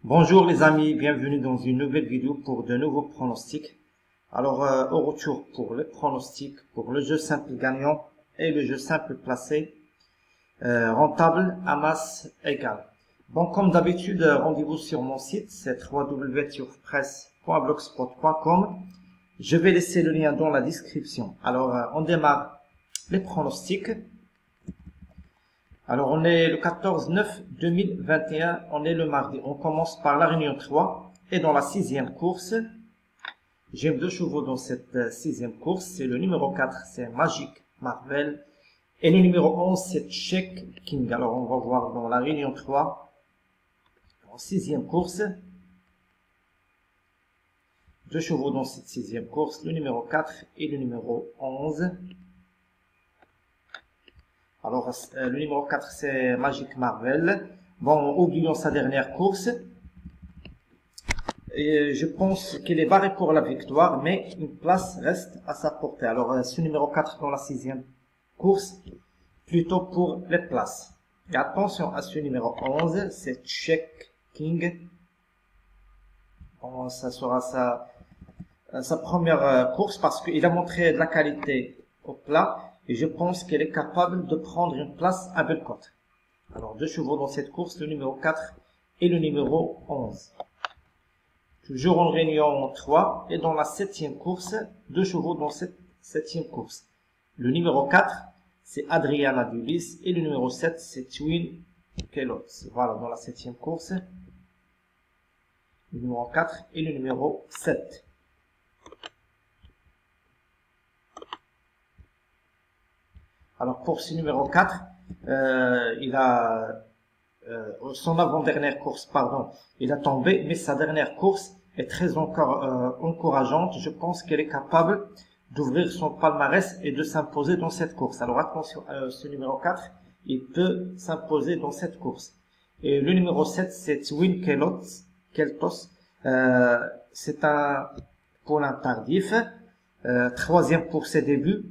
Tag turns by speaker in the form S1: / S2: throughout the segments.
S1: Bonjour les amis, bienvenue dans une nouvelle vidéo pour de nouveaux pronostics. Alors au retour pour les pronostics pour le jeu simple gagnant et le jeu simple placé, rentable à masse égale. Bon, comme d'habitude, rendez-vous sur mon site, c'est www.turfpress.blogspot.com. Je vais laisser le lien dans la description. Alors on démarre les pronostics. Alors, on est le 14/9/2021, on est le mardi. On commence par la réunion 3 et dans la sixième course, j'aime deux chevaux dans cette sixième course. C'est le numéro 4, c'est Magic Marvel. Et le numéro 11, c'est Check King. Alors, on va voir dans la réunion 3, en sixième course, deux chevaux dans cette sixième course, le numéro 4 et le numéro 11. Alors, le numéro 4, c'est Magic Marvel. Bon, oublions sa dernière course. Et je pense qu'il est barré pour la victoire, mais une place reste à sa portée. Alors, ce numéro 4 dans la sixième course, plutôt pour les places. Et attention à ce numéro 11, c'est Check King. Bon, ça sera sa première course parce qu'il a montré de la qualité au plat. Et je pense qu'elle est capable de prendre une place à belle cote. Alors, deux chevaux dans cette course, le numéro 4 et le numéro 11. Toujours en réunion 3 et dans la septième course, deux chevaux dans cette septième course. Le numéro 4, c'est Adriana Dulis et le numéro 7, c'est Twin Kelots. Voilà, dans la septième course, le numéro 4 et le numéro 7. Alors pour ce numéro 4, il a son avant-dernière course, il a tombé, mais sa dernière course est très encourageante. Je pense qu'elle est capable d'ouvrir son palmarès et de s'imposer dans cette course. Alors attention, ce numéro 4, il peut s'imposer dans cette course. Et le numéro 7, c'est Twin Keltos. C'est un poulain tardif, troisième pour ses débuts.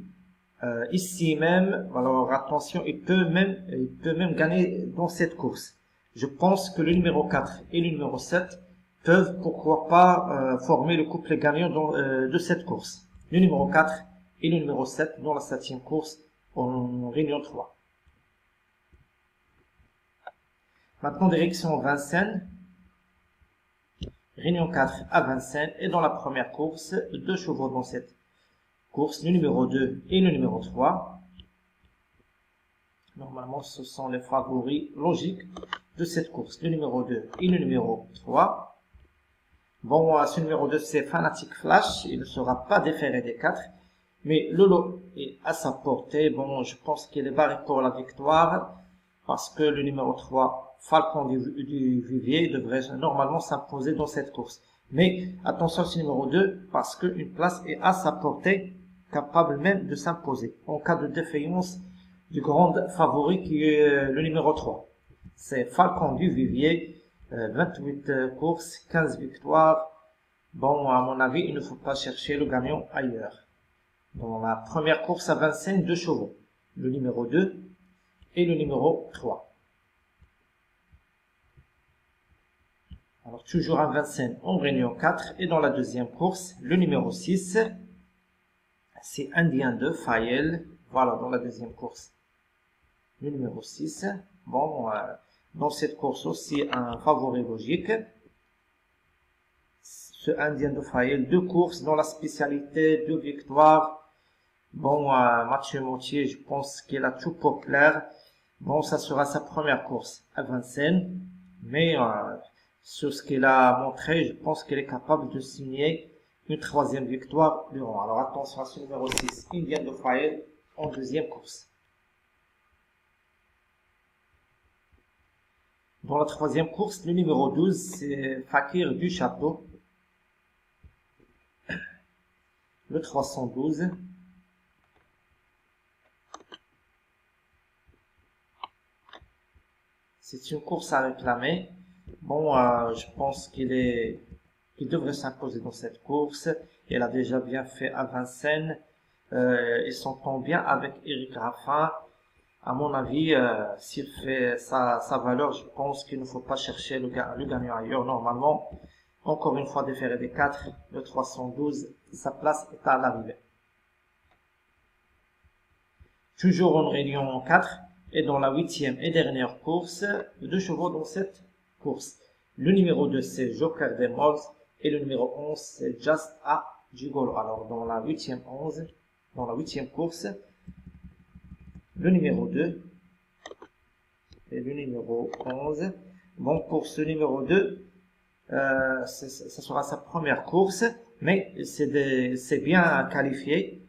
S1: Ici même, alors attention, il peut même gagner dans cette course. Je pense que le numéro 4 et le numéro 7 peuvent, pourquoi pas, former le couplet gagnant de cette course. Le numéro 4 et le numéro 7 dans la septième course en réunion 3. Maintenant, direction Vincennes. Réunion 4 à Vincennes et dans la première course, deux chevaux dans cette course, le numéro 2 et le numéro 3. Normalement, ce sont les favoris logiques de cette course, le numéro 2 et le numéro 3. Bon, ce numéro 2, c'est Fanatic Flash. Il ne sera pas déféré des 4. Mais le lot est à sa portée. Bon, je pense qu'il est barré pour la victoire. Parce que le numéro 3, Falcon du Vivier, devrait normalement s'imposer dans cette course. Mais attention à ce numéro 2, parce qu'une place est à sa portée, capable même de s'imposer en cas de défaillance du grand favori qui est le numéro 3. C'est Falcon du Vivier, 28 courses, 15 victoires. Bon, à mon avis, il ne faut pas chercher le gagnant ailleurs. Dans la première course à Vincennes, deux chevaux, le numéro 2 et le numéro 3. Alors, toujours à Vincennes, en réunion 4 et dans la deuxième course, le numéro 6. C'est Indien de Fayel. Voilà, dans la deuxième course. Le numéro 6. Bon, dans cette course aussi, un favori logique. Ce Indien de Fayel, deux courses dans la spécialité, deux victoires. Bon, Mathieu Moutier, je pense qu'il a tout pour plaire. Bon, ça sera sa première course à Vincennes. Mais, sur ce qu'il a montré, je pense qu'il est capable de signer une troisième victoire durant. Alors attention à ce numéro 6, Indian de Fayel, en deuxième course. Dans la troisième course, le numéro 12, c'est Fakir du Château. Le 312. C'est une course à réclamer. Bon, je pense qu'il devrait s'imposer dans cette course. Il a déjà bien fait à Vincennes. Il s'entend bien avec Eric Raffin. À mon avis, s'il fait sa valeur, je pense qu'il ne faut pas chercher le gagnant ailleurs. Normalement, encore une fois, déféré des 4, le 312, sa place est à l'arrivée. Toujours en réunion 4, et dans la 8e et dernière course, 2 chevaux dans cette course. Le numéro 2, c'est Joker des Mols, et le numéro 11, c'est Just A Gigolo. Alors, dans la 8e course, le numéro 2 et le numéro 11. Bon, pour ce numéro 2, ça sera sa première course, mais c'est bien qualifié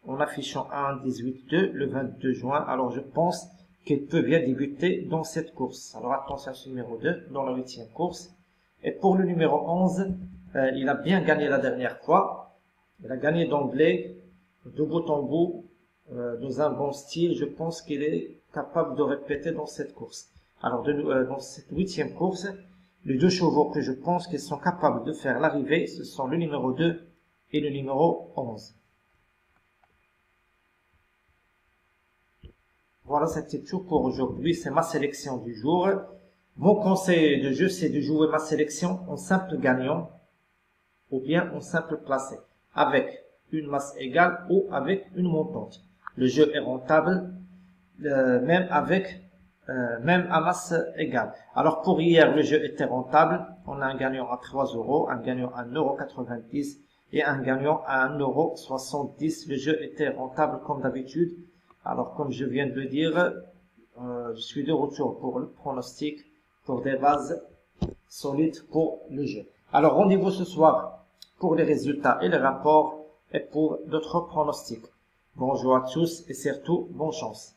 S1: en affichant 1-18-2 le 22 juin. Alors, je pense qu'il peut bien débuter dans cette course. Alors, attention à ce numéro 2 dans la 8e course. Et pour le numéro 11, il a bien gagné la dernière fois. Il a gagné d'emblée, de bout en bout, dans un bon style. Je pense qu'il est capable de répéter dans cette course. Alors, dans cette 8e course, les 2 chevaux que je pense qu'ils sont capables de faire l'arrivée, ce sont le numéro 2 et le numéro 11. Voilà, c'était tout pour aujourd'hui. C'est ma sélection du jour. Mon conseil de jeu, c'est de jouer ma sélection en simple gagnant ou bien en simple placé, avec une masse égale ou avec une montante. Le jeu est rentable, même à masse égale. Alors pour hier, le jeu était rentable. On a un gagnant à 3 €, un gagnant à 1,90 € et un gagnant à 1,70 €. Le jeu était rentable comme d'habitude. Alors comme je viens de le dire, je suis de retour pour le pronostic, pour des bases solides pour le jeu. Alors rendez-vous ce soir pour les résultats et les rapports et pour d'autres pronostics. Bonjour à tous et surtout bonne chance.